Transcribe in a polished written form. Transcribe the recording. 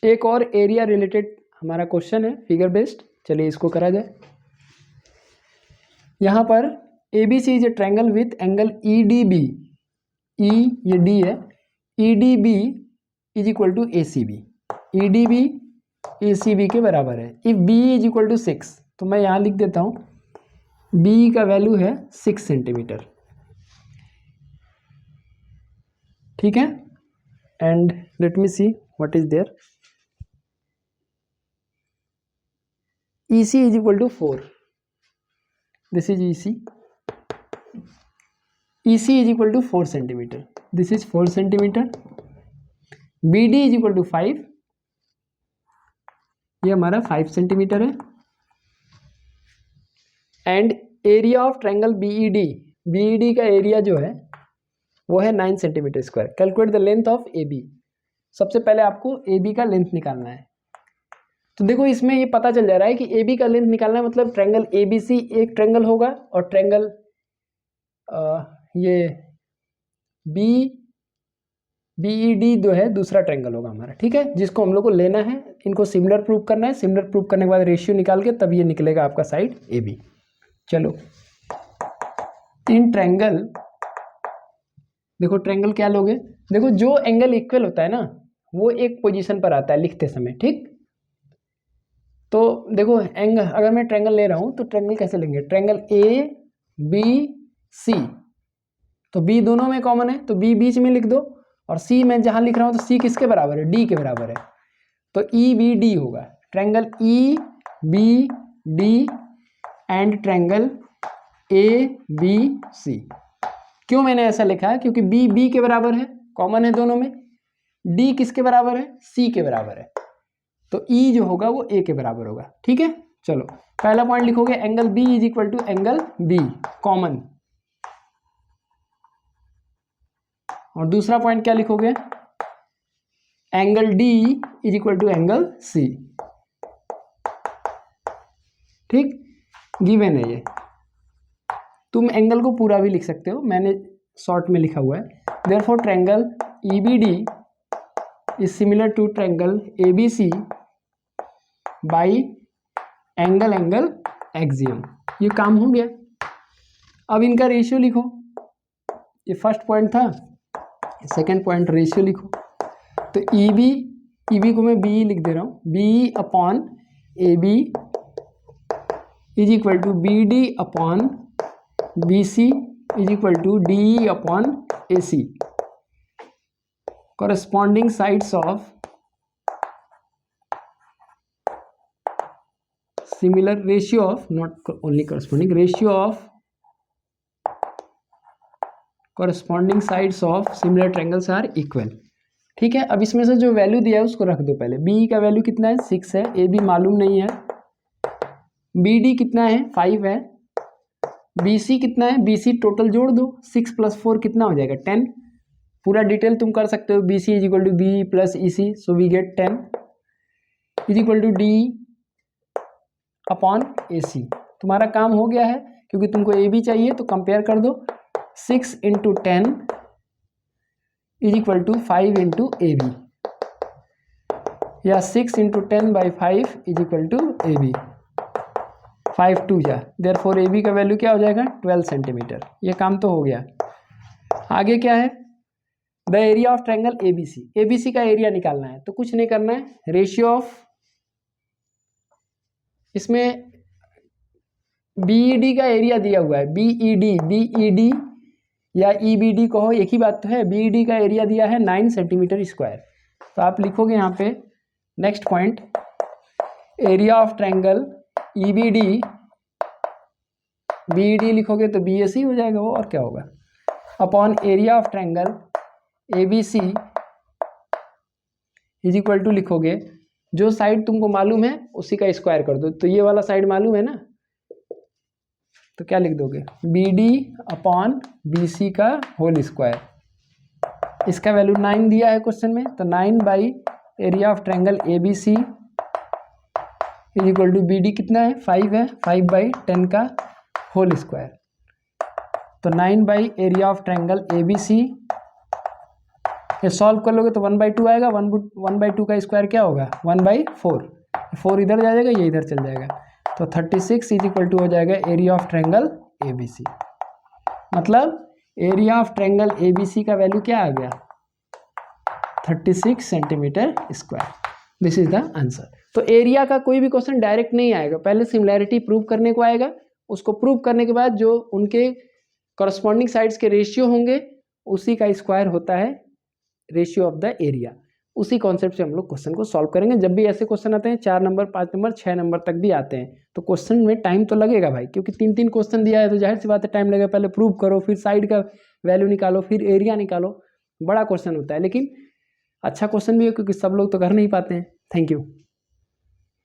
एक और area related हमारा क्वेश्चन है फिगर बेस्ड, चलिए इसको करा जाए। यहाँ पर ABC is a triangle with angle EDB, E ये D है, EDB is equal to ACB, EDB ACB के बराबर है। If B is equal to 6, तो मैं यहाँ लिख देता हूँ B का वैल्यू है 6 सेंटीमीटर, ठीक है। And let me see what is there, EC is equal to 4, this is EC, EC is equal to 4 centimeter, this is 4 centimeter, BD is equal to 5, ये हमारा 5 सेंटीमीटर है। And area of triangle BED का area जो है वो है 9 centimetre square. Calculate the length of AB, सबसे पहले आपको AB का लेंथ निकालना है। तो देखो इसमें ये पता चल जा रहा है कि AB का लेंथ निकालना है, मतलब ट्रायंगल ABC एक ट्रायंगल होगा और ट्रायंगल ये BED जो है दूसरा ट्रायंगल होगा हमारा, ठीक है, जिसको हम लोग को लेना है, इनको सिमिलर प्रूव करना है। सिमिलर प्रूव करने के बाद रेशियो निकाल के तब ये निकलेगा आपका साइड AB। चलो इन ट्रायंगल, देखो ट्रायंगल क्या लोगे, देखो जो एंगल इक्वल होता है ना वो एक पोजीशन पर आता है लिखते समय, ठीक। तो देखो एंगल, अगर मैं ट्रायंगल ले रहा हूं तो ट्रायंगल कैसे लेंगे, ट्रायंगल ABC, तो B दोनों में कॉमन है तो B बीच में लिख दो, और C मैं जहां लिख रहा हूं तो C किसके बराबर है, D के बराबर है, तो EBD होगा। Triangle EBD and triangle ABC। क्यों मैंने ऐसा लिखा है, क्योंकि B के बराबर है, कॉमन है दोनों में, D किसके बराबर है, C के बराबर है, तो E जो होगा वो A के बराबर होगा, ठीक है। चलो पहला पॉइंट लिखोगे angle B is equal to angle B common, और दूसरा पॉइंट क्या लिखोगे, angle D is equal to angle C, ठीक, गिवन है ये। तुम एंगल को पूरा भी लिख सकते हो, मैंने शॉर्ट में लिखा हुआ है। Therefore triangle EBD is similar to triangle ABC by angle axiom. ये काम हो गया। अब इनका रेशियो लिखो, ये फर्स्ट पॉइंट था, सेकंड पॉइंट रेशियो लिखो। तो EB को मैं B लिख दे रहा हूँ, B upon AB is equal to BD upon BC is equal to DE upon AC। corresponding sides of similar ratio of, not only corresponding, ratio of corresponding sides of similar triangles are equal, ठीक है। अब इसमें से जो value दिया है उसको रख दो पहले। B का वैल्यू कितना है 6 है, AB मालूम नहीं है, BD कितना है 5 है, BC कितना है, BC टोटल जोड़ दो, 6 + 4 कितना हो जाएगा 10। पूरा डिटेल तुम कर सकते हो, BC is equal to B plus EC, so we get 10 is equal to D upon AC। तुम्हारा काम हो गया है, क्योंकि तुमको AB चाहिए तो कंपेयर कर दो, 6 × 10 इज इक्वल टू 5 × AB, या 6 × 10/5 इज इक्वल टू AB, 5 2 जा, देयरफॉर AB का वैल्यू क्या हो जाएगा 12 सेंटीमीटर। ये काम तो हो गया। आगे क्या है, the area of triangle ABC का एरिया निकालना है। तो कुछ नहीं करना है, रेशियो ऑफ, इसमें BED का एरिया दिया हुआ है, BED या EBD कहो एक ही बात तो है। BED का एरिया दिया है 9 सेंटीमीटर स्क्वायर। तो आप लिखोगे यहाँ पे next point, area of triangle BED लिखोगे तो BAC हो जाएगा वो, और क्या होगा, upon area of triangle ABC is equal to, लिखोगे जो साइड तुमको मालूम है उसी का स्क्वायर कर दो। तो ये वाला साइड मालूम है ना, तो क्या लिख दोगे, BD अपॉन BC का होल स्क्वायर। इसका वैल्यू 9 दिया है क्वेश्चन में, तो 9 by area of triangle ABC is equal to BD कितना है 5 है, 5/10 का होल स्क्वायर। तो 9 by area of triangle ABC ये सॉल्व कर लोगे तो 1/2 आएगा, 1/2 का स्क्वायर क्या होगा 1/4, 4 इधर जा जाएगा, ये इधर चल जाएगा, तो 36 इज इक्वल टू हो जाएगा एरिया ऑफ ट्रायंगल ABC। मतलब एरिया ऑफ ट्रायंगल ABC का वैल्यू क्या आ गया 36 centimetre square. This is the answer. तो एरिया का कोई भी क्वेश्चन डायरेक्ट नहीं आएगा, पहले सिमिलैरिटी प्रूव करने को आएगा, उसको प्रूव करने के बाद जो उनके करस्पॉन्डिंग साइड्स के रेशियो होंगे उसी का स्क्वायर होता है रेशियो ऑफ द एरिया। उसी कॉन्सेप्ट से हम लोग क्वेश्चन को सॉल्व करेंगे। जब भी ऐसे क्वेश्चन आते हैं 4 नंबर 5 नंबर 6 नंबर तक भी आते हैं, तो क्वेश्चन में टाइम तो लगेगा भाई, क्योंकि 3 क्वेश्चन दिया है तो जाहिर सी बात है टाइम लगेगा। पहले प्रूव करो, फिर साइड का वैल्यू निकालो, फिर एरिया निकालो, बड़ा क्वेश्चन होता है। लेकिन अच्छा क्वेश्चन भी है क्योंकि सब लोग तो कर नहीं पाते हैं। Thank you.